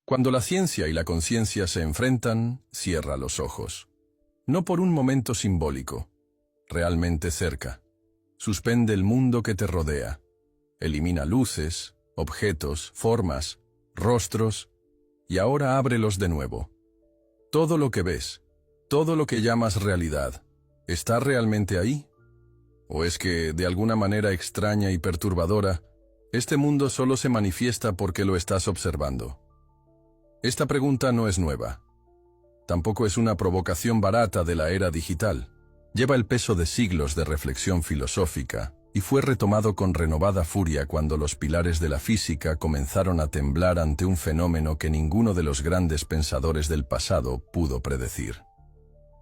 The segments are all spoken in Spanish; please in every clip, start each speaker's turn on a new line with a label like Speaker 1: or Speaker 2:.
Speaker 1: Cuando la ciencia y la conciencia se enfrentan, cierra los ojos. No por un momento simbólico, realmente cerca. Suspende el mundo que te rodea. Elimina luces, objetos, formas, rostros, y ahora ábrelos de nuevo. Todo lo que ves, todo lo que llamas realidad, ¿está realmente ahí? ¿O es que, de alguna manera extraña y perturbadora, este mundo solo se manifiesta porque lo estás observando? Esta pregunta no es nueva. Tampoco es una provocación barata de la era digital. Lleva el peso de siglos de reflexión filosófica y fue retomado con renovada furia cuando los pilares de la física comenzaron a temblar ante un fenómeno que ninguno de los grandes pensadores del pasado pudo predecir: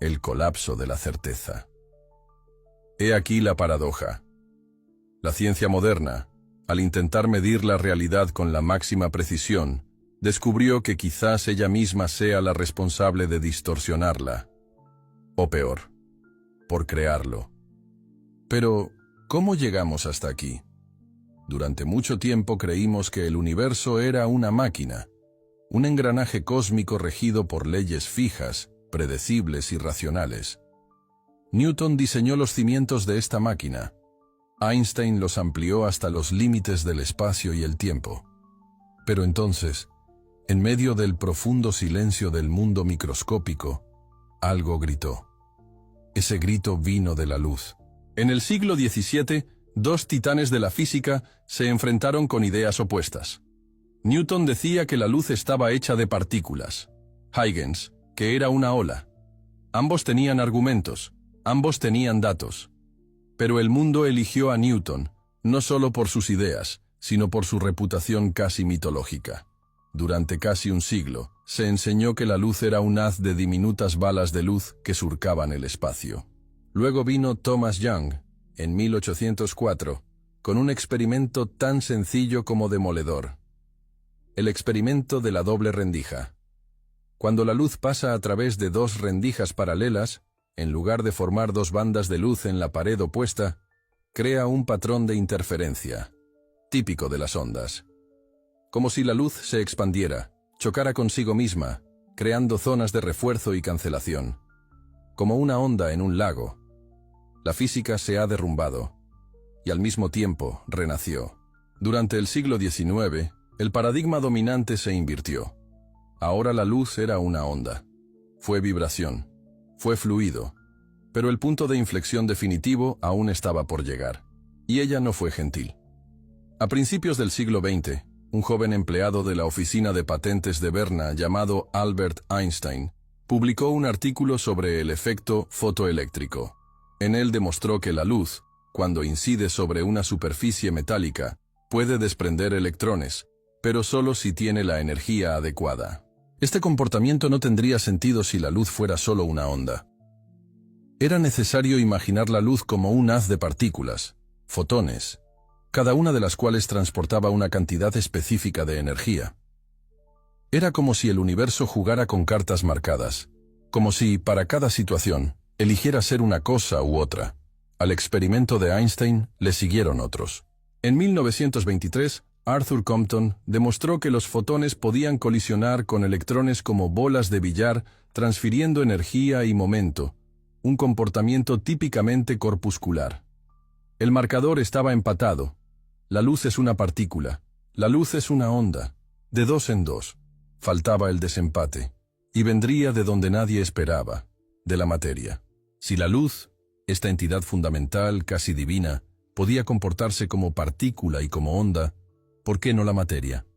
Speaker 1: el colapso de la certeza. He aquí la paradoja. La ciencia moderna, al intentar medir la realidad con la máxima precisión, descubrió que quizás ella misma sea la responsable de distorsionarla. O peor, por crearlo. Pero, ¿cómo llegamos hasta aquí? Durante mucho tiempo creímos que el universo era una máquina, un engranaje cósmico regido por leyes fijas, predecibles y racionales. Newton diseñó los cimientos de esta máquina. Einstein los amplió hasta los límites del espacio y el tiempo. Pero entonces, en medio del profundo silencio del mundo microscópico, algo gritó. Ese grito vino de la luz. En el siglo XVII, dos titanes de la física se enfrentaron con ideas opuestas. Newton decía que la luz estaba hecha de partículas. Huygens, que era una ola. Ambos tenían argumentos, ambos tenían datos. Pero el mundo eligió a Newton, no solo por sus ideas, sino por su reputación casi mitológica. Durante casi un siglo, se enseñó que la luz era un haz de diminutas balas de luz que surcaban el espacio. Luego vino Thomas Young, en 1804, con un experimento tan sencillo como demoledor. El experimento de la doble rendija. Cuando la luz pasa a través de dos rendijas paralelas, en lugar de formar dos bandas de luz en la pared opuesta, crea un patrón de interferencia, típico de las ondas. Como si la luz se expandiera, chocara consigo misma, creando zonas de refuerzo y cancelación. Como una onda en un lago. La física se ha derrumbado, y al mismo tiempo renació. Durante el siglo XIX, el paradigma dominante se invirtió. Ahora la luz era una onda. Fue vibración. Fue fluido. Pero el punto de inflexión definitivo aún estaba por llegar. Y ella no fue gentil. A principios del siglo XX, un joven empleado de la oficina de patentes de Berna llamado Albert Einstein publicó un artículo sobre el efecto fotoeléctrico. En él demostró que la luz, cuando incide sobre una superficie metálica, puede desprender electrones, pero solo si tiene la energía adecuada. Este comportamiento no tendría sentido si la luz fuera solo una onda. Era necesario imaginar la luz como un haz de partículas, fotones, cada una de las cuales transportaba una cantidad específica de energía. Era como si el universo jugara con cartas marcadas, como si, para cada situación, eligiera ser una cosa u otra. Al experimento de Einstein le siguieron otros. En 1923, Arthur Compton demostró que los fotones podían colisionar con electrones como bolas de billar, transfiriendo energía y momento, un comportamiento típicamente corpuscular. El marcador estaba empatado. La luz es una partícula, la luz es una onda, de dos en dos. Faltaba el desempate, y vendría de donde nadie esperaba, de la materia. Si la luz, esta entidad fundamental, casi divina, podía comportarse como partícula y como onda, ¿por qué no la materia?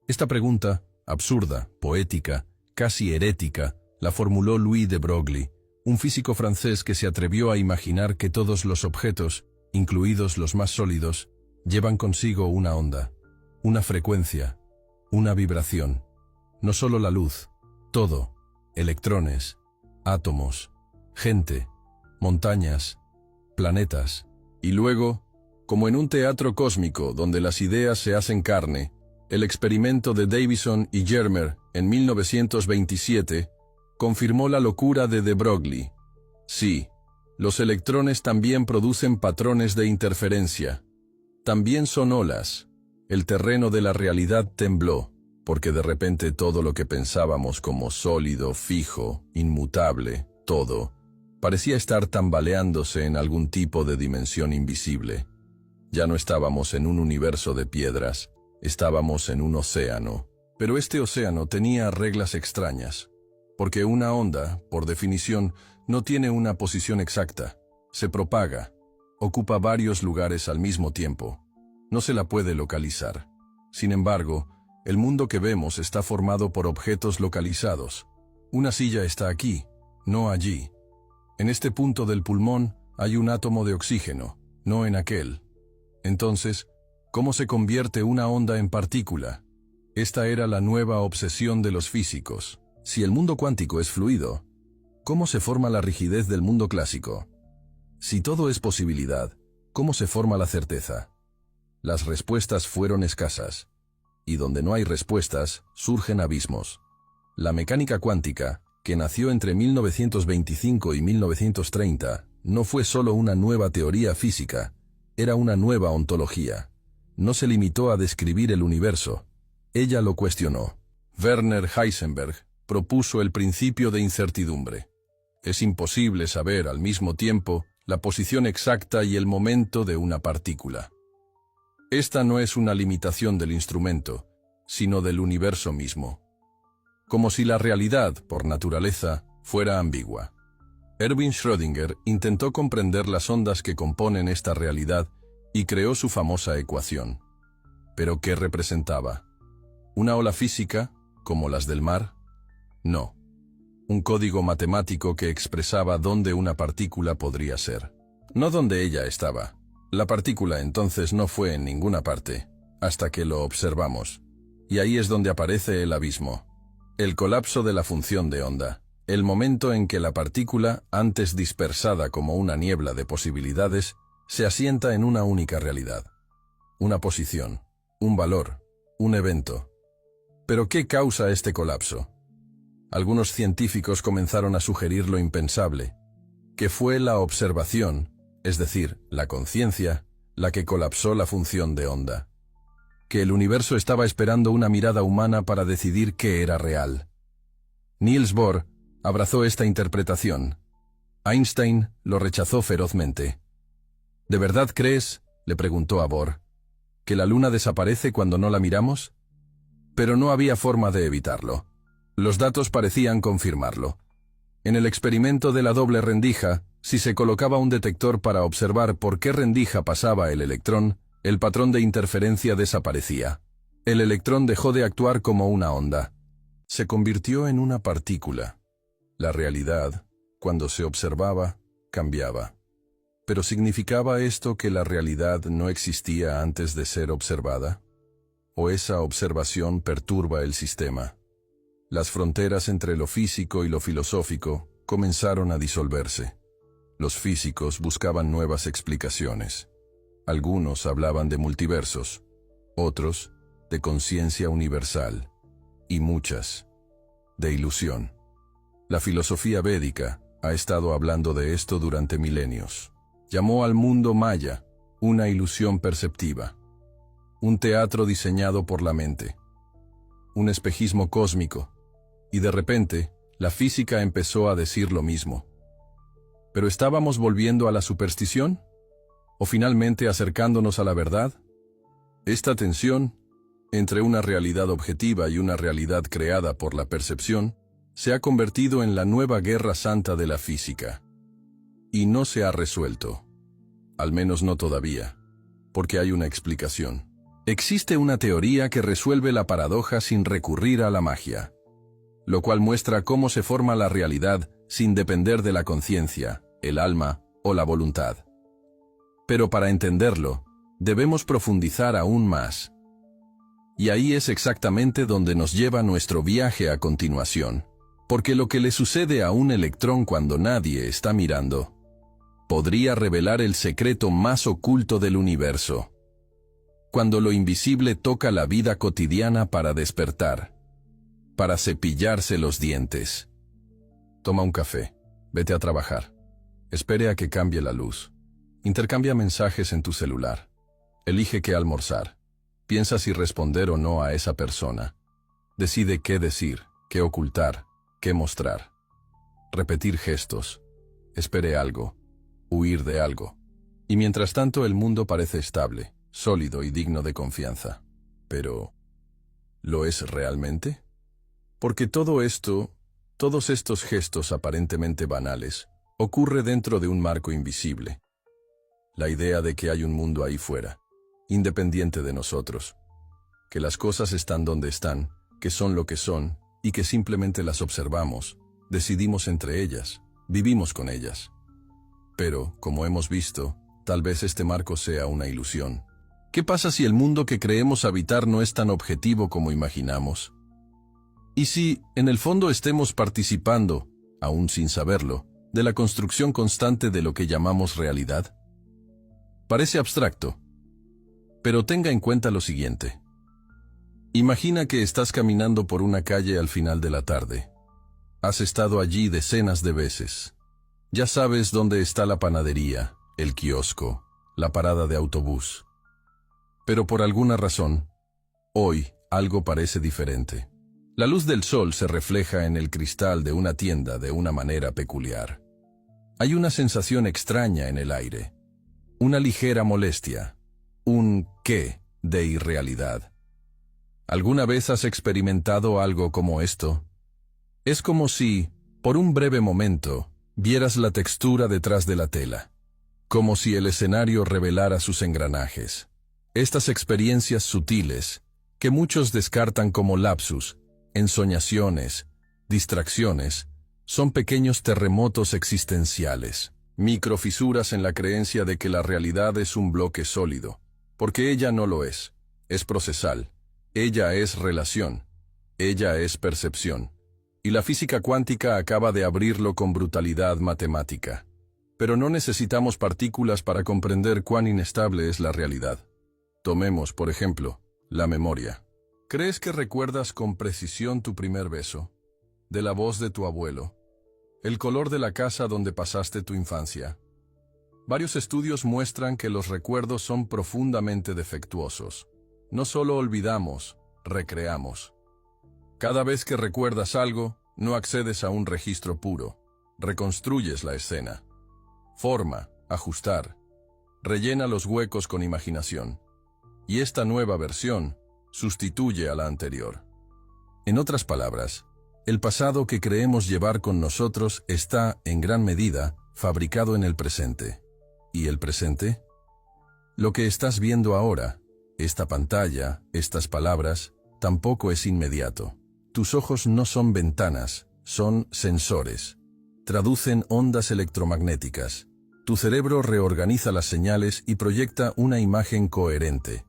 Speaker 1: Esta pregunta, absurda, poética, casi herética, la formuló Louis de Broglie, un físico francés que se atrevió a imaginar que todos los objetos, incluidos los más sólidos, llevan consigo una onda, una frecuencia, una vibración. No solo la luz, todo, electrones, átomos, gente, montañas, planetas. Y luego, como en un teatro cósmico donde las ideas se hacen carne, el experimento de Davison y Germer en 1927 confirmó la locura de Broglie. Sí, los electrones también producen patrones de interferencia. También son olas. El terreno de la realidad tembló. porque de repente todo lo que pensábamos como sólido, fijo, inmutable, todo, parecía estar tambaleándose en algún tipo de dimensión invisible. Ya no estábamos en un universo de piedras, estábamos en un océano. Pero este océano tenía reglas extrañas, porque una onda, por definición, no tiene una posición exacta, se propaga, ocupa varios lugares al mismo tiempo, no se la puede localizar. Sin embargo, el mundo que vemos está formado por objetos localizados. Una silla está aquí, no allí. En este punto del pulmón hay un átomo de oxígeno, no en aquel. Entonces, ¿cómo se convierte una onda en partícula? Esta era la nueva obsesión de los físicos. Si el mundo cuántico es fluido, ¿cómo se forma la rigidez del mundo clásico? Si todo es posibilidad, ¿cómo se forma la certeza? Las respuestas fueron escasas. Y donde no hay respuestas, surgen abismos. La mecánica cuántica, que nació entre 1925 y 1930, no fue solo una nueva teoría física, era una nueva ontología. No se limitó a describir el universo. Ella lo cuestionó. Werner Heisenberg propuso el principio de incertidumbre. Es imposible saber al mismo tiempo la posición exacta y el momento de una partícula. Esta no es una limitación del instrumento, sino del universo mismo. Como si la realidad, por naturaleza, fuera ambigua. Erwin Schrödinger intentó comprender las ondas que componen esta realidad y creó su famosa ecuación. ¿Pero qué representaba? ¿Una ola física, como las del mar? No. Un código matemático que expresaba dónde una partícula podría ser. No dónde ella estaba. La partícula entonces no fue en ninguna parte, hasta que lo observamos. Y ahí es donde aparece el abismo. El colapso de la función de onda. El momento en que la partícula, antes dispersada como una niebla de posibilidades, se asienta en una única realidad. Una posición, un valor, un evento. ¿Pero qué causa este colapso? Algunos científicos comenzaron a sugerir lo impensable, que fue la observación, es decir, la conciencia, la que colapsó la función de onda. Que el universo estaba esperando una mirada humana para decidir qué era real. Niels Bohr abrazó esta interpretación. Einstein lo rechazó ferozmente. ¿De verdad crees, le preguntó a Bohr, que la luna desaparece cuando no la miramos? Pero no había forma de evitarlo. Los datos parecían confirmarlo. En el experimento de la doble rendija, si se colocaba un detector para observar por qué rendija pasaba el electrón, el patrón de interferencia desaparecía. El electrón dejó de actuar como una onda. Se convirtió en una partícula. La realidad, cuando se observaba, cambiaba. ¿Pero significaba esto que la realidad no existía antes de ser observada? ¿O esa observación perturba el sistema? Las fronteras entre lo físico y lo filosófico comenzaron a disolverse. Los físicos buscaban nuevas explicaciones. Algunos hablaban de multiversos, otros de conciencia universal, y muchas de ilusión. La filosofía védica ha estado hablando de esto durante milenios. Llamó al mundo Maya una ilusión perceptiva, un teatro diseñado por la mente, un espejismo cósmico, y de repente, la física empezó a decir lo mismo. ¿Pero estábamos volviendo a la superstición? ¿O finalmente acercándonos a la verdad? Esta tensión, entre una realidad objetiva y una realidad creada por la percepción, se ha convertido en la nueva guerra santa de la física. Y no se ha resuelto. Al menos no todavía, porque hay una explicación. Existe una teoría que resuelve la paradoja sin recurrir a la magia, lo cual muestra cómo se forma la realidad sin depender de la conciencia, el alma o la voluntad. Pero para entenderlo, debemos profundizar aún más. Y ahí es exactamente donde nos lleva nuestro viaje a continuación, porque lo que le sucede a un electrón cuando nadie está mirando, podría revelar el secreto más oculto del universo. Cuando lo invisible toca la vida cotidiana para despertar, para cepillarse los dientes. Toma un café, vete a trabajar. Espere a que cambie la luz. Intercambia mensajes en tu celular. Elige qué almorzar. Piensa si responder o no a esa persona. Decide qué decir, qué ocultar, qué mostrar. Repetir gestos. Espere algo. Huir de algo. Y mientras tanto el mundo parece estable, sólido y digno de confianza. Pero, ¿lo es realmente? Porque todo esto, todos estos gestos aparentemente banales, ocurre dentro de un marco invisible. La idea de que hay un mundo ahí fuera, independiente de nosotros. Que las cosas están donde están, que son lo que son, y que simplemente las observamos, decidimos entre ellas, vivimos con ellas. Pero, como hemos visto, tal vez este marco sea una ilusión. ¿Qué pasa si el mundo que creemos habitar no es tan objetivo como imaginamos? ¿Y si, en el fondo, estemos participando, aún sin saberlo, de la construcción constante de lo que llamamos realidad? Parece abstracto, pero tenga en cuenta lo siguiente. Imagina que estás caminando por una calle al final de la tarde. Has estado allí decenas de veces. Ya sabes dónde está la panadería, el kiosco, la parada de autobús. Pero por alguna razón, hoy algo parece diferente. La luz del sol se refleja en el cristal de una tienda de una manera peculiar. Hay una sensación extraña en el aire, una ligera molestia, un qué de irrealidad. ¿Alguna vez has experimentado algo como esto? Es como si, por un breve momento, vieras la textura detrás de la tela, como si el escenario revelara sus engranajes. Estas experiencias sutiles, que muchos descartan como lapsus, ensoñaciones, distracciones, son pequeños terremotos existenciales, microfisuras en la creencia de que la realidad es un bloque sólido, porque ella no lo es procesal, ella es relación, ella es percepción. Y la física cuántica acaba de abrirlo con brutalidad matemática. Pero no necesitamos partículas para comprender cuán inestable es la realidad. Tomemos, por ejemplo, la memoria. ¿Crees que recuerdas con precisión tu primer beso? De la voz de tu abuelo. El color de la casa donde pasaste tu infancia. Varios estudios muestran que los recuerdos son profundamente defectuosos. No solo olvidamos, recreamos. Cada vez que recuerdas algo, no accedes a un registro puro, reconstruyes la escena. Forma, ajustar, rellena los huecos con imaginación. Y esta nueva versión sustituye a la anterior. En otras palabras, el pasado que creemos llevar con nosotros está, en gran medida, fabricado en el presente. ¿Y el presente? Lo que estás viendo ahora, esta pantalla, estas palabras, tampoco es inmediato. Tus ojos no son ventanas, son sensores. Traducen ondas electromagnéticas. Tu cerebro reorganiza las señales y proyecta una imagen coherente.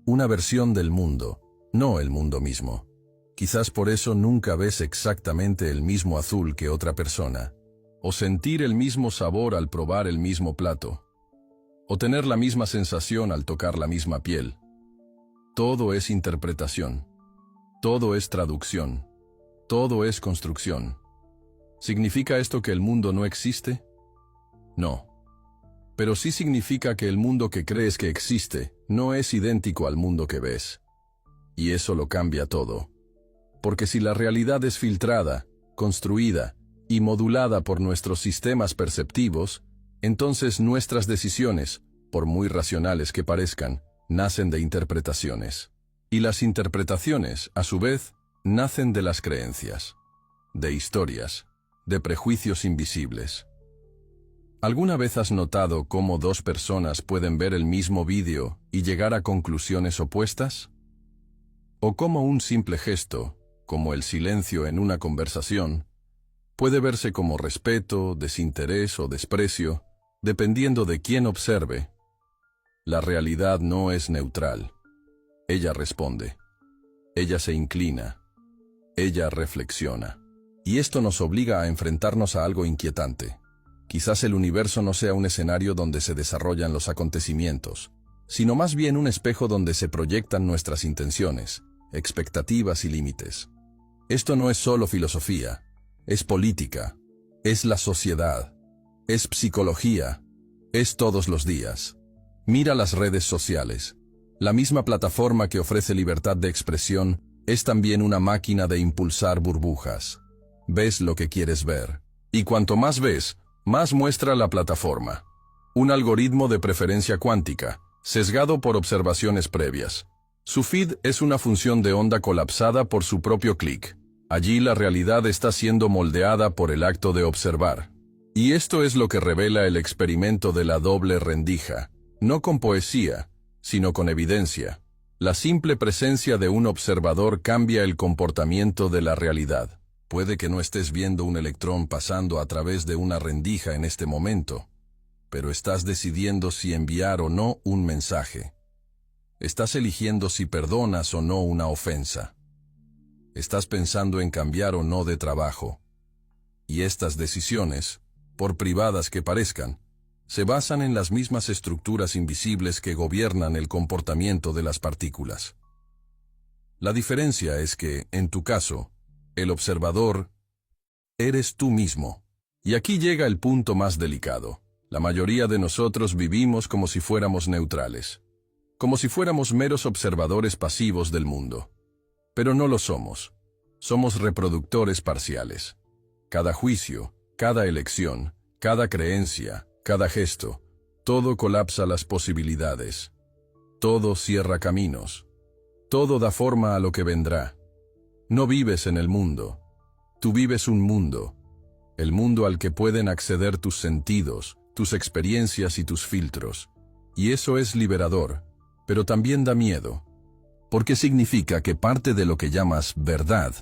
Speaker 1: Una versión del mundo, no el mundo mismo. Quizás por eso nunca ves exactamente el mismo azul que otra persona, o sentir el mismo sabor al probar el mismo plato, o tener la misma sensación al tocar la misma piel. Todo es interpretación. Todo es traducción. Todo es construcción. ¿Significa esto que el mundo no existe? No. Pero sí significa que el mundo que crees que existe no es idéntico al mundo que ves. Y eso lo cambia todo. Porque si la realidad es filtrada, construida y modulada por nuestros sistemas perceptivos, entonces nuestras decisiones, por muy racionales que parezcan, nacen de interpretaciones. Y las interpretaciones, a su vez, nacen de las creencias, de historias, de prejuicios invisibles. ¿Alguna vez has notado cómo dos personas pueden ver el mismo vídeo y llegar a conclusiones opuestas? ¿O cómo un simple gesto, como el silencio en una conversación, puede verse como respeto, desinterés o desprecio, dependiendo de quién observe? La realidad no es neutral. Ella responde. Ella se inclina. Ella reflexiona. Y esto nos obliga a enfrentarnos a algo inquietante. Quizás el universo no sea un escenario donde se desarrollan los acontecimientos, sino más bien un espejo donde se proyectan nuestras intenciones, expectativas y límites. Esto no es solo filosofía, es política, es la sociedad, es psicología, es todos los días. Mira las redes sociales. La misma plataforma que ofrece libertad de expresión es también una máquina de impulsar burbujas. Ves lo que quieres ver. Y cuanto más ves, más muestra la plataforma. Un algoritmo de preferencia cuántica, sesgado por observaciones previas. Su feed es una función de onda colapsada por su propio clic. Allí la realidad está siendo moldeada por el acto de observar. Y esto es lo que revela el experimento de la doble rendija, no con poesía, sino con evidencia. La simple presencia de un observador cambia el comportamiento de la realidad. Puede que no estés viendo un electrón pasando a través de una rendija en este momento, pero estás decidiendo si enviar o no un mensaje. Estás eligiendo si perdonas o no una ofensa. Estás pensando en cambiar o no de trabajo. Y estas decisiones, por privadas que parezcan, se basan en las mismas estructuras invisibles que gobiernan el comportamiento de las partículas. La diferencia es que, en tu caso, el observador eres tú mismo. Y aquí llega el punto más delicado. La mayoría de nosotros vivimos como si fuéramos neutrales, como si fuéramos meros observadores pasivos del mundo. Pero no lo somos. Somos reproductores parciales. Cada juicio, cada elección, cada creencia, cada gesto, todo colapsa las posibilidades. Todo cierra caminos. Todo da forma a lo que vendrá. No vives en el mundo. Tú vives un mundo. El mundo al que pueden acceder tus sentidos, tus experiencias y tus filtros. Y eso es liberador, pero también da miedo. Porque significa que parte de lo que llamas verdad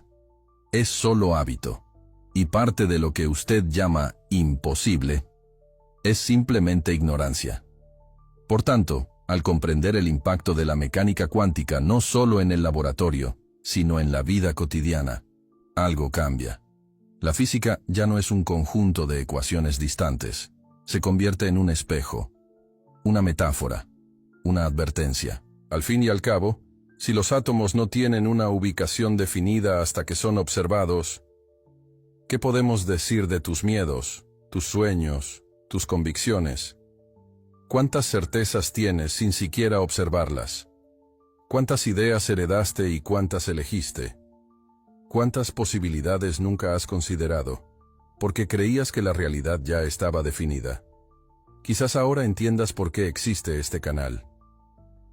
Speaker 1: es solo hábito. Y parte de lo que usted llama imposible es simplemente ignorancia. Por tanto, al comprender el impacto de la mecánica cuántica no solo en el laboratorio, sino en la vida cotidiana, algo cambia. La física ya no es un conjunto de ecuaciones distantes, se convierte en un espejo, una metáfora, una advertencia. Al fin y al cabo, si los átomos no tienen una ubicación definida hasta que son observados, ¿qué podemos decir de tus miedos, tus sueños, tus convicciones? ¿Cuántas certezas tienes sin siquiera observarlas? ¿Cuántas ideas heredaste y cuántas elegiste? ¿Cuántas posibilidades nunca has considerado, porque creías que la realidad ya estaba definida? Quizás ahora entiendas por qué existe este canal.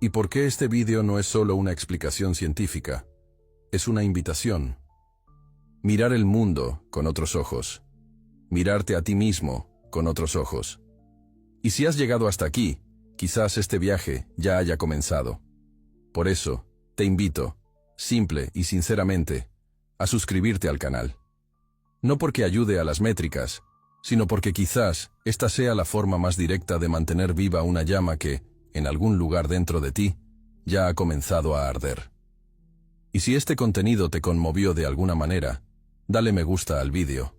Speaker 1: Y por qué este vídeo no es solo una explicación científica, es una invitación. Mirar el mundo con otros ojos. Mirarte a ti mismo con otros ojos. Y si has llegado hasta aquí, quizás este viaje ya haya comenzado. Por eso, te invito, simple y sinceramente, a suscribirte al canal. No porque ayude a las métricas, sino porque quizás esta sea la forma más directa de mantener viva una llama que, en algún lugar dentro de ti, ya ha comenzado a arder. Y si este contenido te conmovió de alguna manera, dale me gusta al vídeo,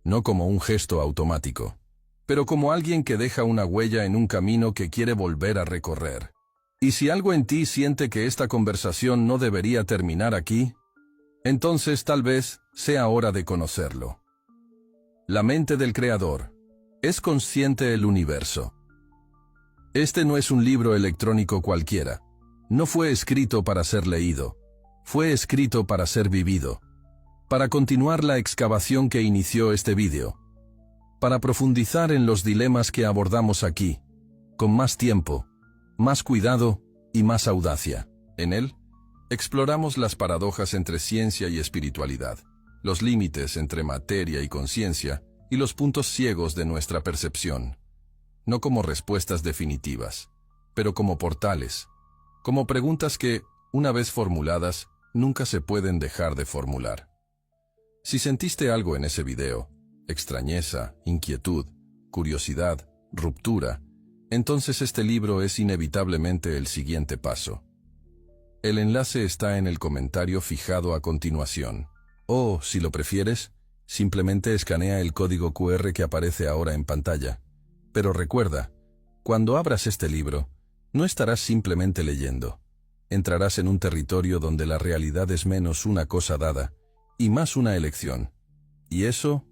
Speaker 1: no como un gesto automático, pero como alguien que deja una huella en un camino que quiere volver a recorrer. Y si algo en ti siente que esta conversación no debería terminar aquí, entonces tal vez sea hora de conocerlo. La mente del Creador. Es consciente el universo. Este no es un libro electrónico cualquiera. No fue escrito para ser leído. Fue escrito para ser vivido. Para continuar la excavación que inició este vídeo. Para profundizar en los dilemas que abordamos aquí, con más tiempo, más cuidado y más audacia. En él, exploramos las paradojas entre ciencia y espiritualidad, los límites entre materia y conciencia y los puntos ciegos de nuestra percepción. No como respuestas definitivas, pero como portales, como preguntas que, una vez formuladas, nunca se pueden dejar de formular. Si sentiste algo en ese video, extrañeza, inquietud, curiosidad, ruptura, entonces este libro es inevitablemente el siguiente paso. El enlace está en el comentario fijado a continuación. O, si lo prefieres, simplemente escanea el código QR que aparece ahora en pantalla. Pero recuerda, cuando abras este libro, no estarás simplemente leyendo. Entrarás en un territorio donde la realidad es menos una cosa dada y más una elección. Y eso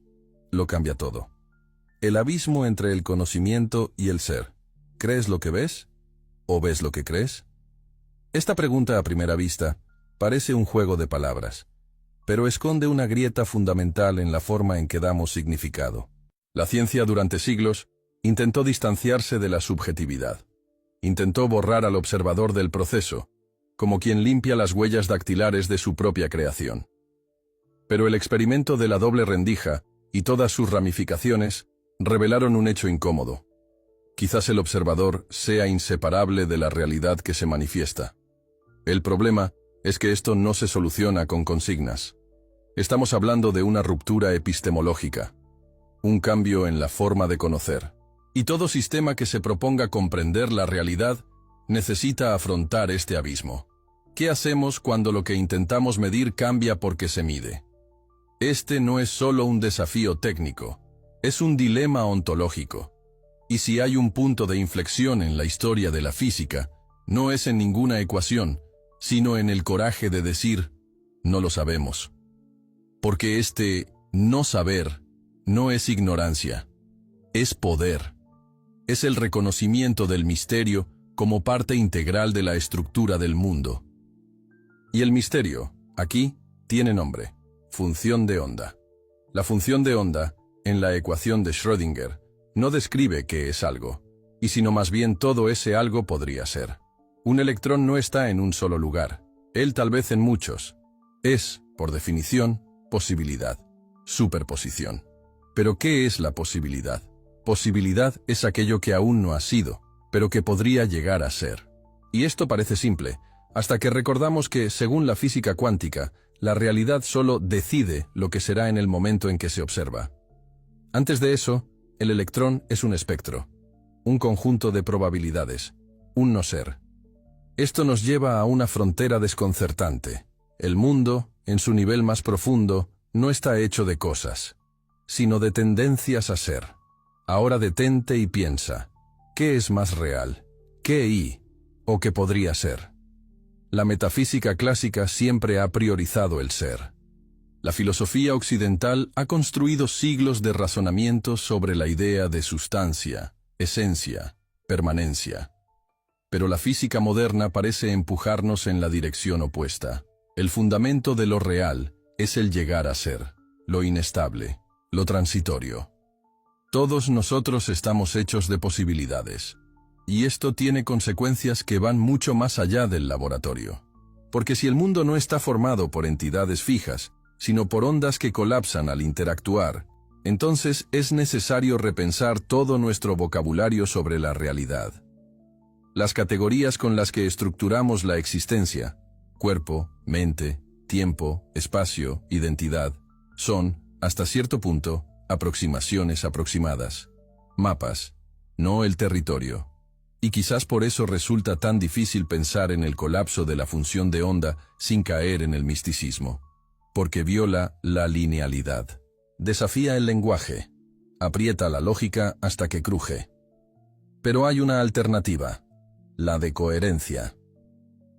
Speaker 1: lo cambia todo. El abismo entre el conocimiento y el ser. ¿Crees lo que ves? ¿O ves lo que crees? Esta pregunta a primera vista Parece un juego de palabras, pero esconde una grieta fundamental en la forma en que damos significado. La ciencia durante siglos intentó distanciarse de la subjetividad. Intentó borrar al observador del proceso, como quien limpia las huellas dactilares de su propia creación. Pero el experimento de la doble rendija y todas sus ramificaciones revelaron un hecho incómodo. Quizás el observador sea inseparable de la realidad que se manifiesta. El problema es que esto no se soluciona con consignas. Estamos hablando de una ruptura epistemológica, un cambio en la forma de conocer. Y todo sistema que se proponga comprender la realidad necesita afrontar este abismo. ¿Qué hacemos cuando lo que intentamos medir cambia porque se mide? Este no es solo un desafío técnico, es un dilema ontológico. Y si hay un punto de inflexión en la historia de la física, no es en ninguna ecuación, sino en el coraje de decir, no lo sabemos. Porque este no saber no es ignorancia, es poder. Es el reconocimiento del misterio como parte integral de la estructura del mundo. Y el misterio, aquí, tiene nombre: función de onda. La función de onda, en la ecuación de Schrödinger, no describe qué es algo, y sino más bien todo ese algo podría ser. Un electrón no está en un solo lugar, él tal vez en muchos. Es, por definición, posibilidad, superposición. ¿Pero qué es la posibilidad? Posibilidad es aquello que aún no ha sido, pero que podría llegar a ser. Y esto parece simple, hasta que recordamos que, según la física cuántica, la realidad solo decide lo que será en el momento en que se observa. Antes de eso, el electrón es un espectro, un conjunto de probabilidades, un no ser. Esto nos lleva a una frontera desconcertante. El mundo, en su nivel más profundo, no está hecho de cosas, sino de tendencias a ser. Ahora detente y piensa, ¿qué es más real? ¿Qué o qué podría ser? La metafísica clásica siempre ha priorizado el ser. La filosofía occidental ha construido siglos de razonamientos sobre la idea de sustancia, esencia, permanencia. Pero la física moderna parece empujarnos en la dirección opuesta. El fundamento de lo real es el llegar a ser, lo inestable, lo transitorio. Todos nosotros estamos hechos de posibilidades. Y esto tiene consecuencias que van mucho más allá del laboratorio. Porque si el mundo no está formado por entidades fijas, sino por ondas que colapsan al interactuar, entonces es necesario repensar todo nuestro vocabulario sobre la realidad. Las categorías con las que estructuramos la existencia, cuerpo, mente, tiempo, espacio, identidad, son, hasta cierto punto, aproximaciones aproximadas, mapas, no el territorio. Y quizás por eso resulta tan difícil pensar en el colapso de la función de onda sin caer en el misticismo. Porque viola la linealidad. Desafía el lenguaje. Aprieta la lógica hasta que cruje. Pero hay una alternativa, la de coherencia.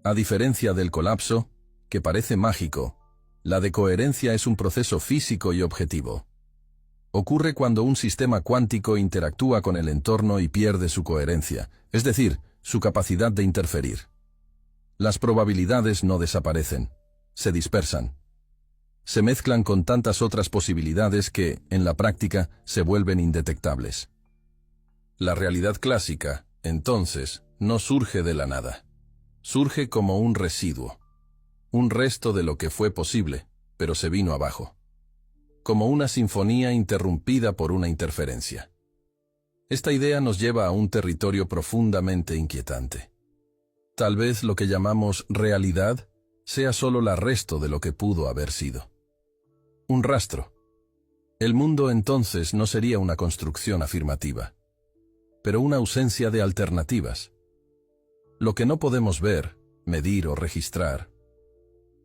Speaker 1: A diferencia del colapso, que parece mágico, la de coherencia es un proceso físico y objetivo. Ocurre cuando un sistema cuántico interactúa con el entorno y pierde su coherencia, es decir, su capacidad de interferir. Las probabilidades no desaparecen, se dispersan. Se mezclan con tantas otras posibilidades que, en la práctica, se vuelven indetectables. La realidad clásica, entonces, no surge de la nada. Surge como un residuo, un resto de lo que fue posible, pero se vino abajo. Como una sinfonía interrumpida por una interferencia. Esta idea nos lleva a un territorio profundamente inquietante. Tal vez lo que llamamos realidad sea solo la resto de lo que pudo haber sido. Un rastro. El mundo entonces no sería una construcción afirmativa, pero una ausencia de alternativas. Lo que no podemos ver, medir o registrar,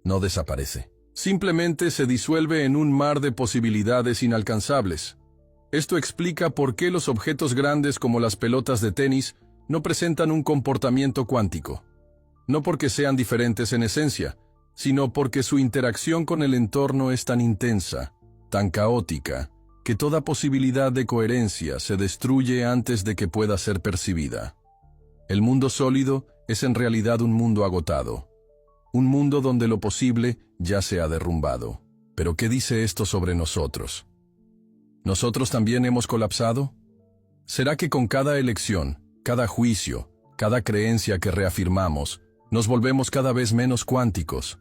Speaker 1: no desaparece. Simplemente se disuelve en un mar de posibilidades inalcanzables. Esto explica por qué los objetos grandes como las pelotas de tenis no presentan un comportamiento cuántico. No porque sean diferentes en esencia, sino porque su interacción con el entorno es tan intensa, tan caótica, que toda posibilidad de coherencia se destruye antes de que pueda ser percibida. El mundo sólido es en realidad un mundo agotado. un mundo donde lo posible ya se ha derrumbado. ¿Pero qué dice esto sobre nosotros? ¿Nosotros también hemos colapsado? ¿Será que con cada elección, cada juicio, cada creencia que reafirmamos, nos volvemos cada vez menos cuánticos?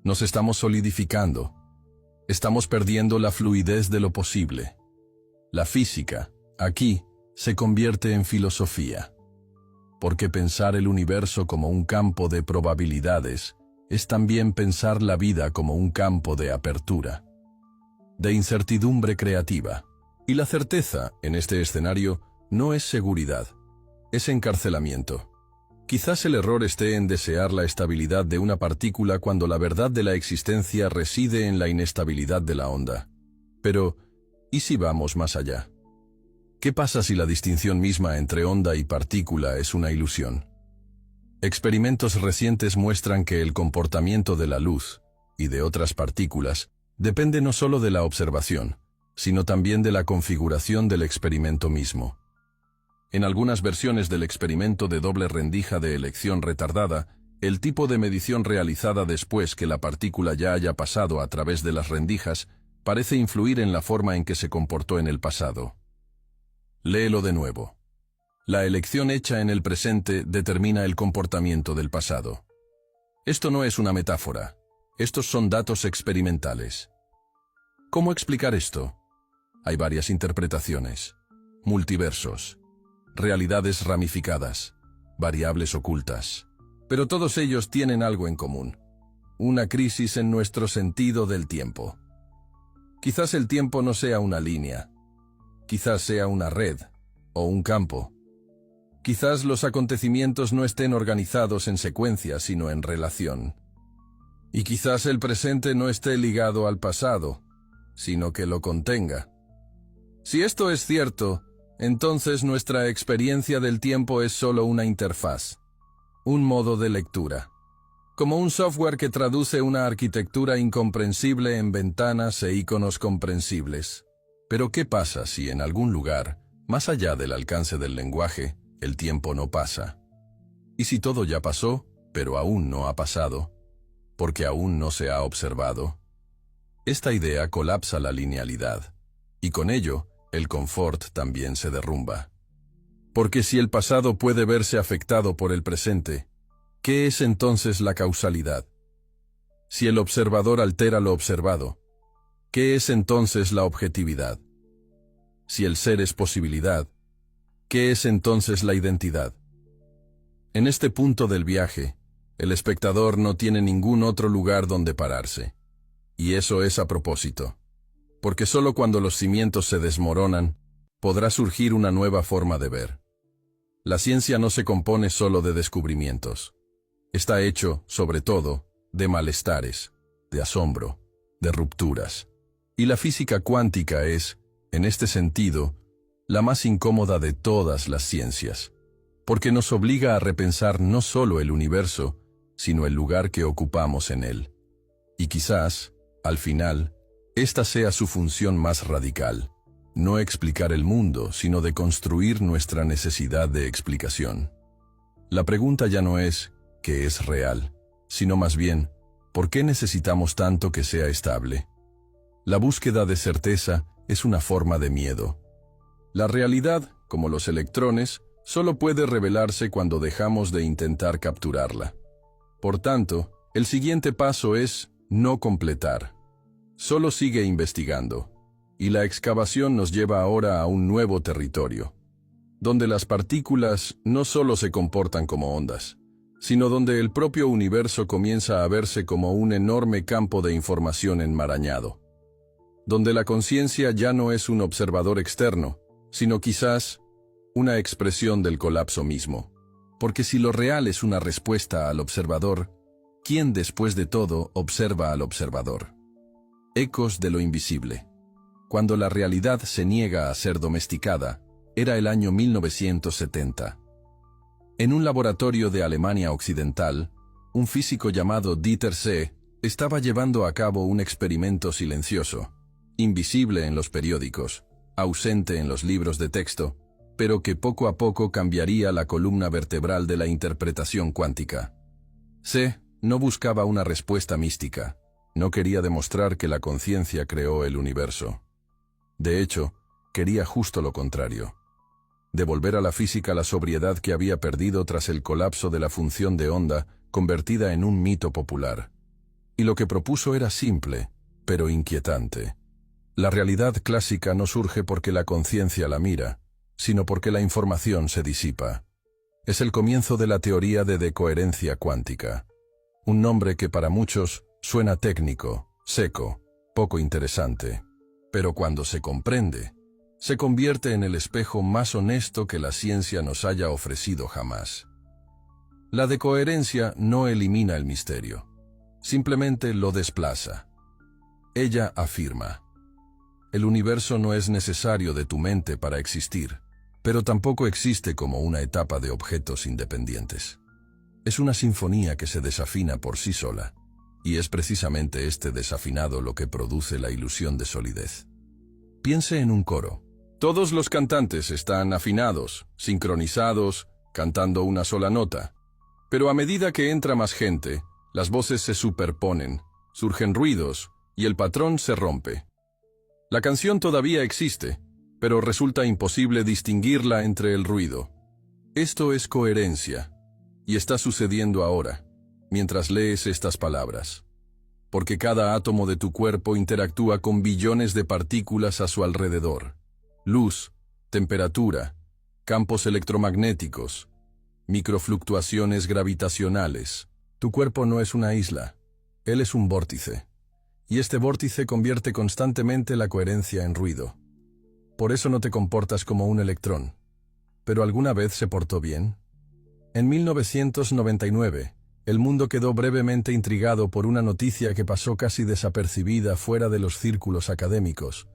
Speaker 1: Nos estamos solidificando. Estamos perdiendo la fluidez de lo posible. La física, aquí, se convierte en filosofía. Porque pensar el universo como un campo de probabilidades es también pensar la vida como un campo de apertura, de incertidumbre creativa. Y la certeza, en este escenario, no es seguridad, es encarcelamiento. Quizás el error esté en desear la estabilidad de una partícula cuando la verdad de la existencia reside en la inestabilidad de la onda. Pero, ¿y si vamos más allá? ¿Qué pasa si la distinción misma entre onda y partícula es una ilusión? Experimentos recientes muestran que el comportamiento de la luz y de otras partículas depende no solo de la observación, sino también de la configuración del experimento mismo. En algunas versiones del experimento de doble rendija de elección retardada, el tipo de medición realizada después que la partícula ya haya pasado a través de las rendijas parece influir en la forma en que se comportó en el pasado. Léelo de nuevo. La elección hecha en el presente determina el comportamiento del pasado. Esto no es una metáfora. Estos son datos experimentales. ¿Cómo explicar esto? Hay varias interpretaciones. Multiversos. Realidades ramificadas. Variables ocultas. Pero todos ellos tienen algo en común. Una crisis en nuestro sentido del tiempo. Quizás el tiempo no sea una línea. Quizás sea una red o un campo. Quizás los acontecimientos no estén organizados en secuencia, sino en relación. Y quizás el presente no esté ligado al pasado, sino que lo contenga. Si esto es cierto, entonces nuestra experiencia del tiempo es solo una interfaz, un modo de lectura, como un software que traduce una arquitectura incomprensible en ventanas e iconos comprensibles. Pero ¿qué pasa si en algún lugar, más allá del alcance del lenguaje, el tiempo no pasa? ¿Y si todo ya pasó, pero aún no ha pasado, porque aún no se ha observado? Esta idea colapsa la linealidad, y con ello, el confort también se derrumba. Porque si el pasado puede verse afectado por el presente, ¿qué es entonces la causalidad? Si el observador altera lo observado, ¿qué es entonces la objetividad? Si el ser es posibilidad, ¿qué es entonces la identidad? En este punto del viaje, el espectador no tiene ningún otro lugar donde pararse. Y eso es a propósito. Porque solo cuando los cimientos se desmoronan, podrá surgir una nueva forma de ver. La ciencia no se compone solo de descubrimientos. Está hecho, sobre todo, de malestares, de asombro, de rupturas. Y la física cuántica es, en este sentido, la más incómoda de todas las ciencias, porque nos obliga a repensar no solo el universo, sino el lugar que ocupamos en él. Y quizás, al final, esta sea su función más radical, no explicar el mundo, sino de construir nuestra necesidad de explicación. La pregunta ya no es ¿qué es real?, sino más bien ¿por qué necesitamos tanto que sea estable? La búsqueda de certeza es una forma de miedo. La realidad, como los electrones, solo puede revelarse cuando dejamos de intentar capturarla. Por tanto, el siguiente paso es no completar. Solo sigue investigando. Y la excavación nos lleva ahora a un nuevo territorio, donde las partículas no solo se comportan como ondas, sino donde el propio universo comienza a verse como un enorme campo de información enmarañado, donde la conciencia ya no es un observador externo, sino quizás una expresión del colapso mismo. Porque si lo real es una respuesta al observador, ¿quién después de todo observa al observador? Ecos de lo invisible. Cuando la realidad se niega a ser domesticada, era el año 1970. En un laboratorio de Alemania Occidental, un físico llamado Dieter See estaba llevando a cabo un experimento silencioso, invisible en los periódicos, ausente en los libros de texto, pero que poco a poco cambiaría la columna vertebral de la interpretación cuántica. See No buscaba una respuesta mística. No quería demostrar que la conciencia creó el universo. De hecho, quería justo lo contrario. Devolver a la física la sobriedad que había perdido tras el colapso de la función de onda, convertida en un mito popular. Y lo que propuso era simple, pero inquietante. La realidad clásica no surge porque la conciencia la mira, sino porque la información se disipa. Es el comienzo de la teoría de decoherencia cuántica. Un nombre que para muchos suena técnico, seco, poco interesante. Pero cuando se comprende, se convierte en el espejo más honesto que la ciencia nos haya ofrecido jamás. La decoherencia no elimina el misterio, simplemente lo desplaza. Ella afirma: el universo no es necesario de tu mente para existir, pero tampoco existe como una etapa de objetos independientes. Es una sinfonía que se desafina por sí sola, y es precisamente este desafinado lo que produce la ilusión de solidez. Piense en un coro. Todos los cantantes están afinados, sincronizados, cantando una sola nota. Pero a medida que entra más gente, las voces se superponen, surgen ruidos, y el patrón se rompe. La canción todavía existe, pero resulta imposible distinguirla entre el ruido. Esto es coherencia, y está sucediendo ahora, mientras lees estas palabras. Porque cada átomo de tu cuerpo interactúa con billones de partículas a su alrededor. Luz, temperatura, campos electromagnéticos, microfluctuaciones gravitacionales. Tu cuerpo no es una isla, él es un vórtice. Y este vórtice convierte constantemente la coherencia en ruido. Por eso no te comportas como un electrón. ¿Pero alguna vez se portó bien? En 1999, el mundo quedó brevemente intrigado por una noticia que pasó casi desapercibida fuera de los círculos académicos.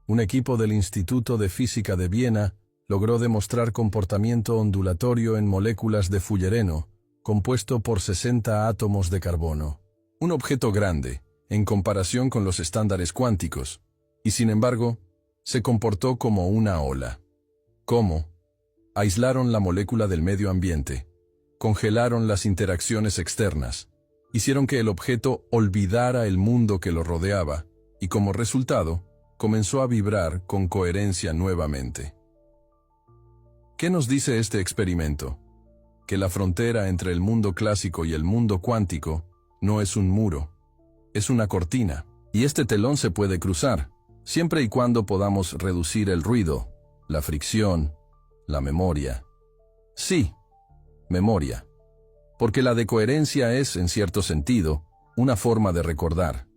Speaker 1: Un equipo del Instituto de Física de Viena logró demostrar comportamiento ondulatorio en moléculas de fullereno, compuesto por 60 átomos de carbono. Un objeto grande, en comparación con los estándares cuánticos, y sin embargo, se comportó como una ola. ¿Cómo? Aislaron la molécula del medio ambiente, congelaron las interacciones externas, hicieron que el objeto olvidara el mundo que lo rodeaba, y como resultado, comenzó a vibrar con coherencia nuevamente. ¿Qué nos dice este experimento? Que la frontera entre el mundo clásico y el mundo cuántico no es un muro, es una cortina, y este telón se puede cruzar, siempre y cuando podamos reducir el ruido, la fricción, la memoria. Sí, memoria. Porque la decoherencia es, en cierto sentido, una forma de recordar.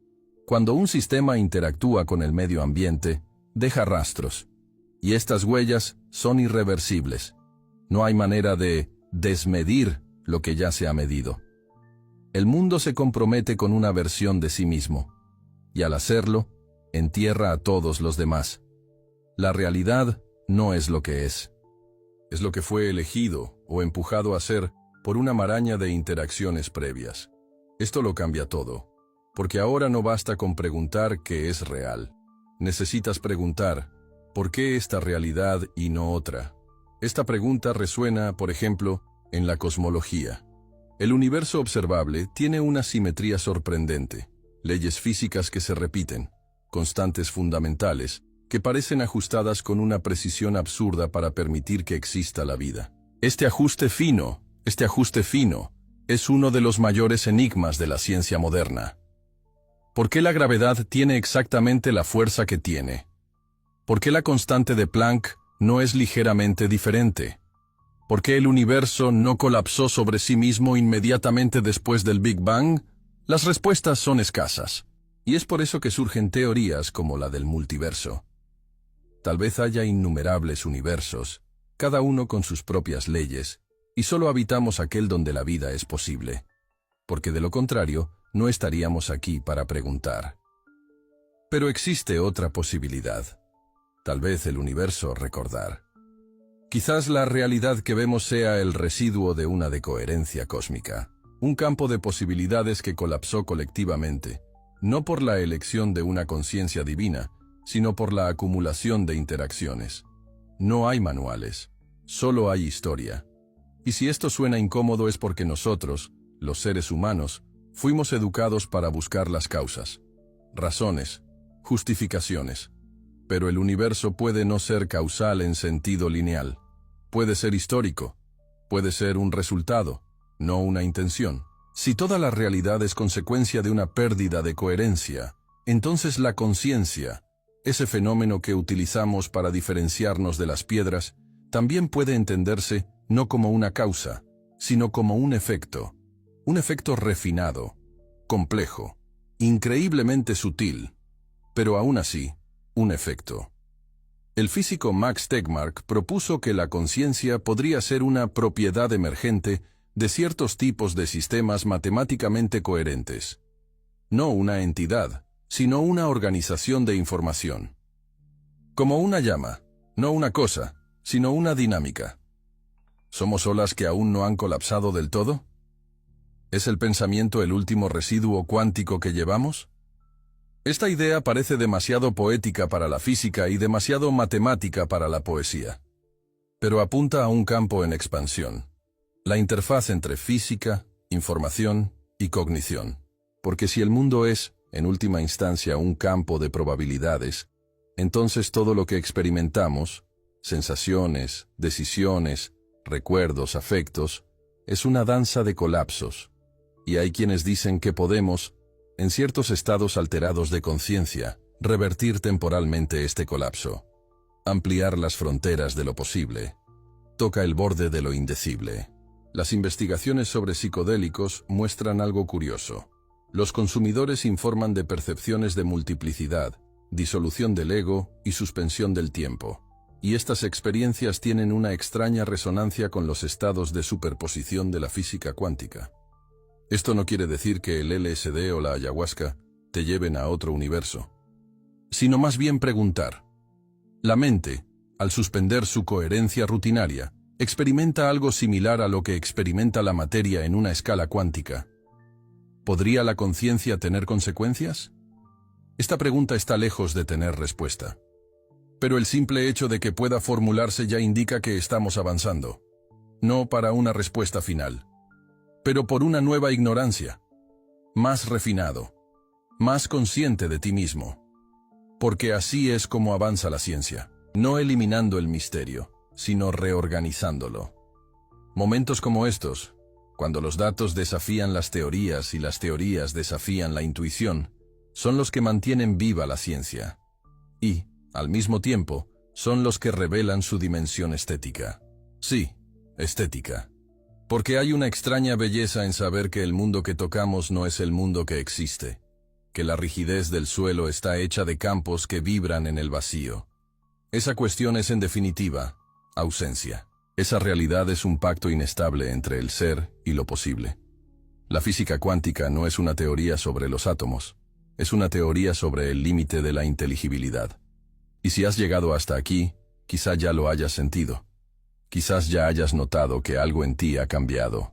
Speaker 1: Cuando un sistema interactúa con el medio ambiente, deja rastros, y estas huellas son irreversibles. No hay manera de desmedir lo que ya se ha medido. El mundo se compromete con una versión de sí mismo, y al hacerlo, entierra a todos los demás. La realidad no es lo que es lo que fue elegido o empujado a ser por una maraña de interacciones previas. Esto lo cambia todo, porque ahora no basta con preguntar qué es real. Necesitas preguntar, ¿por qué esta realidad y no otra? Esta pregunta resuena, por ejemplo, en la cosmología. El universo observable tiene una simetría sorprendente, leyes físicas que se repiten, constantes fundamentales, que parecen ajustadas con una precisión absurda para permitir que exista la vida. Este ajuste fino, es uno de los mayores enigmas de la ciencia moderna. ¿Por qué la gravedad tiene exactamente la fuerza que tiene? ¿Por qué la constante de Planck no es ligeramente diferente? ¿Por qué el universo no colapsó sobre sí mismo inmediatamente después del Big Bang? Las respuestas son escasas, y es por eso que surgen teorías como la del multiverso. Tal vez haya innumerables universos, cada uno con sus propias leyes, y solo habitamos aquel donde la vida es posible, porque de lo contrario, no estaríamos aquí para preguntar. Pero existe otra posibilidad. Tal vez el universo recordar. Quizás la realidad que vemos sea el residuo de una decoherencia cósmica, un campo de posibilidades que colapsó colectivamente, no por la elección de una conciencia divina, sino por la acumulación de interacciones. No hay manuales, solo hay historia. Y si esto suena incómodo es porque nosotros, los seres humanos, Fuimos educados para buscar las causas, razones, justificaciones. Pero el universo puede no ser causal en sentido lineal. Puede ser histórico. Puede ser un resultado, no una intención. Si toda la realidad es consecuencia de una pérdida de coherencia, entonces la conciencia, ese fenómeno que utilizamos para diferenciarnos de las piedras, también puede entenderse no como una causa, sino como un efecto refinado, complejo, increíblemente sutil, pero aún así, un efecto. El físico Max Tegmark propuso que la conciencia podría ser una propiedad emergente de ciertos tipos de sistemas matemáticamente coherentes. No una entidad, sino una organización de información. Como una llama, no una cosa, sino una dinámica. ¿Somos olas que aún no han colapsado del todo? ¿Es el pensamiento el último residuo cuántico que llevamos? Esta idea parece demasiado poética para la física y demasiado matemática para la poesía. Pero apunta a un campo en expansión. La interfaz entre física, información y cognición. Porque si el mundo es, en última instancia, un campo de probabilidades, entonces todo lo que experimentamos, sensaciones, decisiones, recuerdos, afectos, es una danza de colapsos. Y hay quienes dicen que podemos, en ciertos estados alterados de conciencia, revertir temporalmente este colapso. Ampliar las fronteras de lo posible. Toca el borde de lo indecible. Las investigaciones sobre psicodélicos muestran algo curioso. Los consumidores informan de percepciones de multiplicidad, disolución del ego y suspensión del tiempo. Y estas experiencias tienen una extraña resonancia con los estados de superposición de la física cuántica. Esto no quiere decir que el LSD o la ayahuasca te lleven a otro universo, sino más bien preguntar. La mente, al suspender su coherencia rutinaria, experimenta algo similar a lo que experimenta la materia en una escala cuántica. ¿Podría la conciencia tener consecuencias? Esta pregunta está lejos de tener respuesta. Pero el simple hecho de que pueda formularse ya indica que estamos avanzando. No para una respuesta final, pero por una nueva ignorancia. Más refinado, más consciente de ti mismo. Porque así es como avanza la ciencia, no eliminando el misterio, sino reorganizándolo. Momentos como estos, cuando los datos desafían las teorías y las teorías desafían la intuición, son los que mantienen viva la ciencia. Y, al mismo tiempo, son los que revelan su dimensión estética. Sí, estética. Porque hay una extraña belleza en saber que el mundo que tocamos no es el mundo que existe, que la rigidez del suelo está hecha de campos que vibran en el vacío. Esa cuestión es, en definitiva, ausencia. Esa realidad es un pacto inestable entre el ser y lo posible. La física cuántica no es una teoría sobre los átomos, es una teoría sobre el límite de la inteligibilidad. Y si has llegado hasta aquí, quizá ya lo hayas sentido. Quizás ya hayas notado que algo en ti ha cambiado.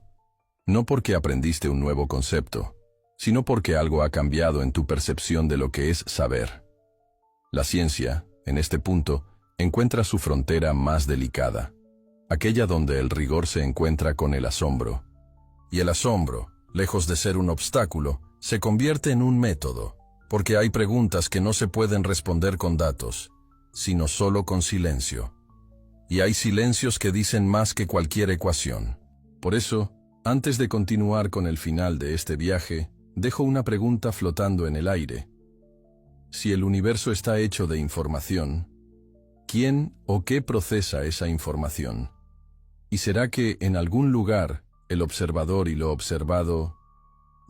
Speaker 1: No porque aprendiste un nuevo concepto, sino porque algo ha cambiado en tu percepción de lo que es saber. La ciencia, en este punto, encuentra su frontera más delicada, aquella donde el rigor se encuentra con el asombro. Y el asombro, lejos de ser un obstáculo, se convierte en un método, porque hay preguntas que no se pueden responder con datos, sino solo con silencio. Y hay silencios que dicen más que cualquier ecuación. Por eso, antes de continuar con el final de este viaje, dejo una pregunta flotando en el aire. Si el universo está hecho de información, ¿quién o qué procesa esa información? ¿Y será que, en algún lugar, el observador y lo observado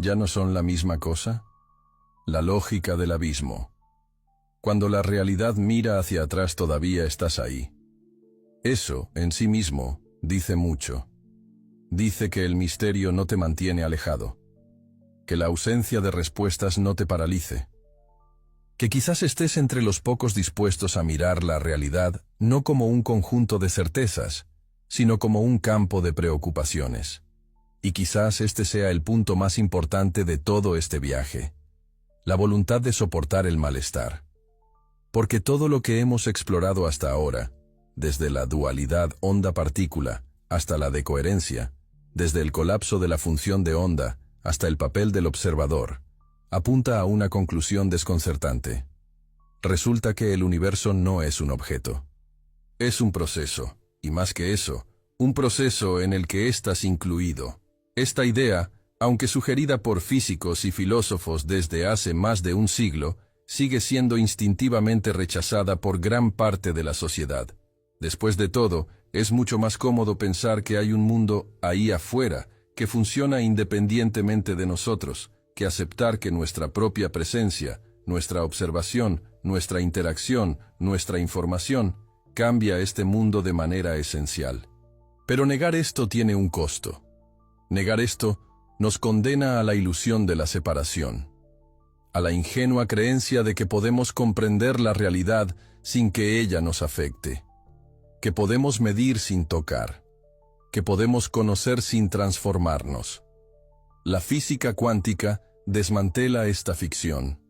Speaker 1: ya no son la misma cosa? La lógica del abismo. Cuando la realidad mira hacia atrás todavía estás ahí. Eso, en sí mismo, dice mucho. Dice que el misterio no te mantiene alejado. Que la ausencia de respuestas no te paralice. Que quizás estés entre los pocos dispuestos a mirar la realidad no como un conjunto de certezas, sino como un campo de preocupaciones. Y quizás este sea el punto más importante de todo este viaje. La voluntad de soportar el malestar. Porque todo lo que hemos explorado hasta ahora, desde la dualidad onda-partícula hasta la decoherencia, desde el colapso de la función de onda hasta el papel del observador, apunta a una conclusión desconcertante. Resulta que el universo no es un objeto. Es un proceso, y más que eso, un proceso en el que estás incluido. Esta idea, aunque sugerida por físicos y filósofos desde hace más de un siglo, sigue siendo instintivamente rechazada por gran parte de la sociedad. Después de todo, es mucho más cómodo pensar que hay un mundo ahí afuera que funciona independientemente de nosotros, que aceptar que nuestra propia presencia, nuestra observación, nuestra interacción, nuestra información, cambia este mundo de manera esencial. Pero negar esto tiene un costo. Negar esto nos condena a la ilusión de la separación, a la ingenua creencia de que podemos comprender la realidad sin que ella nos afecte, que podemos medir sin tocar, que podemos conocer sin transformarnos. La física cuántica desmantela esta ficción.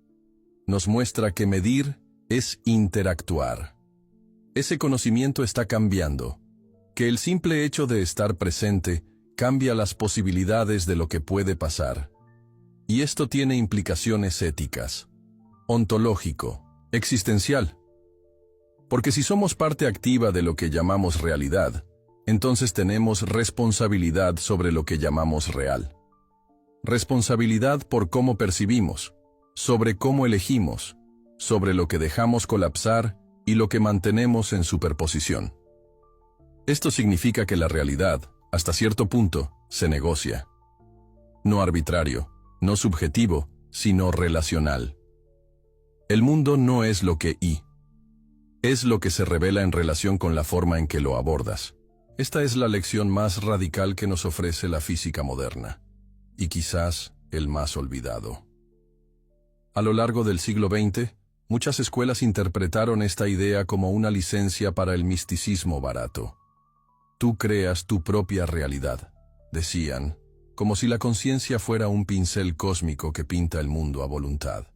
Speaker 1: Nos muestra que medir es interactuar. Ese conocimiento está cambiando, que el simple hecho de estar presente cambia las posibilidades de lo que puede pasar. Y esto tiene implicaciones éticas, ontológico, existencial. Porque si somos parte activa de lo que llamamos realidad, entonces tenemos responsabilidad sobre lo que llamamos real. Responsabilidad por cómo percibimos, sobre cómo elegimos, sobre lo que dejamos colapsar y lo que mantenemos en superposición. Esto significa que la realidad, hasta cierto punto, se negocia. No arbitrario, no subjetivo, sino relacional. El mundo no es lo que es lo que se revela en relación con la forma en que lo abordas. Esta es la lección más radical que nos ofrece la física moderna, y quizás el más olvidado. A lo largo del siglo XX, muchas escuelas interpretaron esta idea como una licencia para el misticismo barato. Tú creas tu propia realidad, decían, como si la conciencia fuera un pincel cósmico que pinta el mundo a voluntad.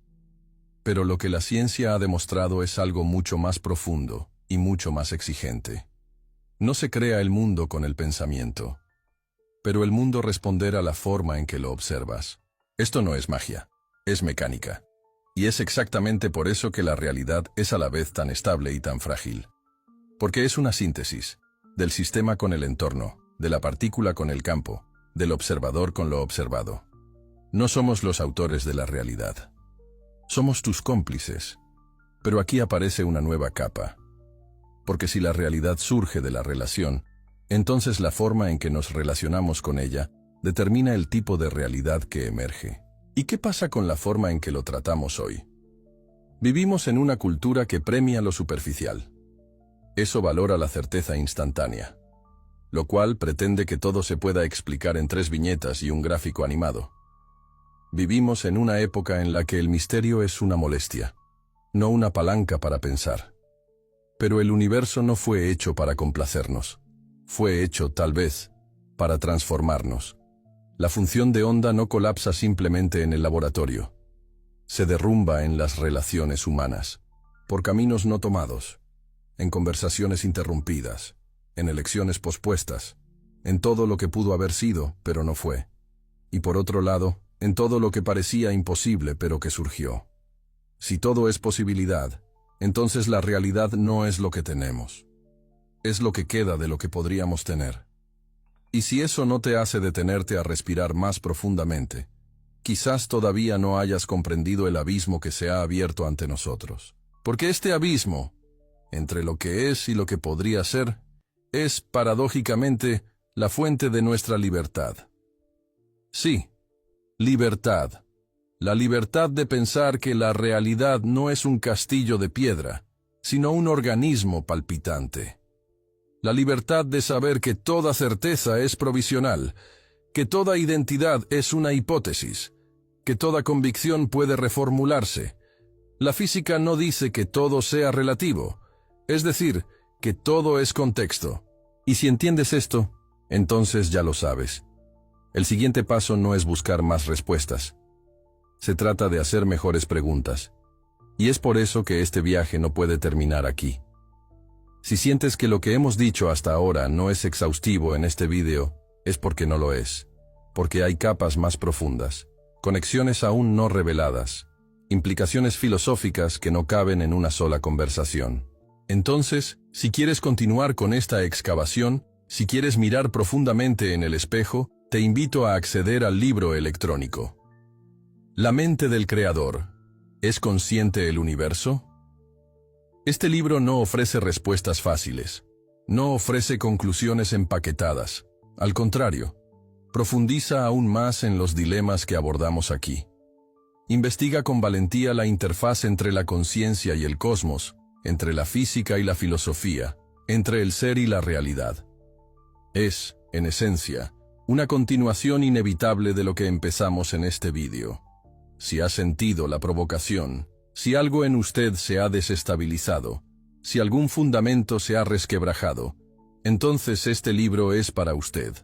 Speaker 1: Pero lo que la ciencia ha demostrado es algo mucho más profundo y mucho más exigente. No se crea el mundo con el pensamiento, pero el mundo responderá a la forma en que lo observas. Esto no es magia, es mecánica. Y es exactamente por eso que la realidad es a la vez tan estable y tan frágil. Porque es una síntesis del sistema con el entorno, de la partícula con el campo, del observador con lo observado. No somos los autores de la realidad. Somos tus cómplices. Pero aquí aparece una nueva capa. Porque si la realidad surge de la relación, entonces la forma en que nos relacionamos con ella determina el tipo de realidad que emerge. ¿Y qué pasa con la forma en que lo tratamos hoy? Vivimos en una cultura que premia lo superficial. Eso valora la certeza instantánea, lo cual pretende que todo se pueda explicar en 3 viñetas y un gráfico animado. Vivimos en una época en la que el misterio es una molestia, no una palanca para pensar. Pero el universo no fue hecho para complacernos. Fue hecho, tal vez, para transformarnos. La función de onda no colapsa simplemente en el laboratorio. Se derrumba en las relaciones humanas, por caminos no tomados, en conversaciones interrumpidas, en elecciones pospuestas, en todo lo que pudo haber sido, pero no fue. Y por otro lado, en todo lo que parecía imposible, pero que surgió. Si todo es posibilidad, entonces la realidad no es lo que tenemos. Es lo que queda de lo que podríamos tener. Y si eso no te hace detenerte a respirar más profundamente, quizás todavía no hayas comprendido el abismo que se ha abierto ante nosotros. Porque este abismo, entre lo que es y lo que podría ser, es, paradójicamente, la fuente de nuestra libertad. Sí, libertad. La libertad de pensar que la realidad no es un castillo de piedra, sino un organismo palpitante. La libertad de saber que toda certeza es provisional, que toda identidad es una hipótesis, que toda convicción puede reformularse. La física no dice que todo sea relativo, es decir, que todo es contexto. Y si entiendes esto, entonces ya lo sabes. El siguiente paso no es buscar más respuestas. Se trata de hacer mejores preguntas. Y es por eso que este viaje no puede terminar aquí. Si sientes que lo que hemos dicho hasta ahora no es exhaustivo en este vídeo, es porque no lo es. porque hay capas más profundas, conexiones aún no reveladas, implicaciones filosóficas que no caben en una sola conversación. Entonces, si quieres continuar con esta excavación, si quieres mirar profundamente en el espejo, te invito a acceder al libro electrónico. La mente del creador. ¿Es consciente el universo? Este libro no ofrece respuestas fáciles. No ofrece conclusiones empaquetadas. Al contrario, profundiza aún más en los dilemas que abordamos aquí. Investiga con valentía la interfaz entre la conciencia y el cosmos, entre la física y la filosofía, entre el ser y la realidad. Es, en esencia, una continuación inevitable de lo que empezamos en este vídeo. Si ha sentido la provocación, si algo en usted se ha desestabilizado, si algún fundamento se ha resquebrajado, entonces este libro es para usted.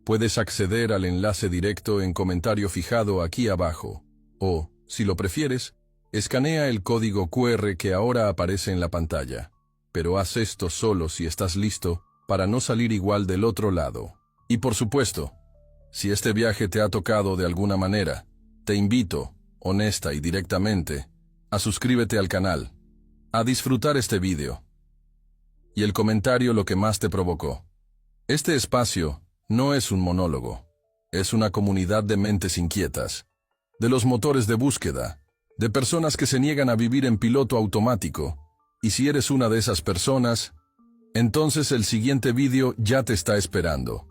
Speaker 1: Puedes acceder al enlace directo en comentario fijado aquí abajo, o, si lo prefieres, escanea el código QR que ahora aparece en la pantalla. Pero haz esto solo si estás listo para no salir igual del otro lado. Y por supuesto, si este viaje te ha tocado de alguna manera, te invito, honesta y directamente, a suscríbete al canal, a disfrutar este vídeo. Y el comentario lo que más te provocó. Este espacio no es un monólogo, es una comunidad de mentes inquietas, de los motores de búsqueda, de personas que se niegan a vivir en piloto automático, y si eres una de esas personas, entonces el siguiente vídeo ya te está esperando.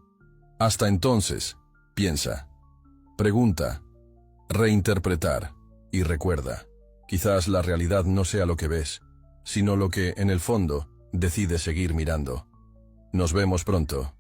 Speaker 1: Hasta entonces, piensa, pregunta, reinterpretar, y recuerda, quizás la realidad no sea lo que ves, sino lo que, en el fondo, decides seguir mirando. Nos vemos pronto.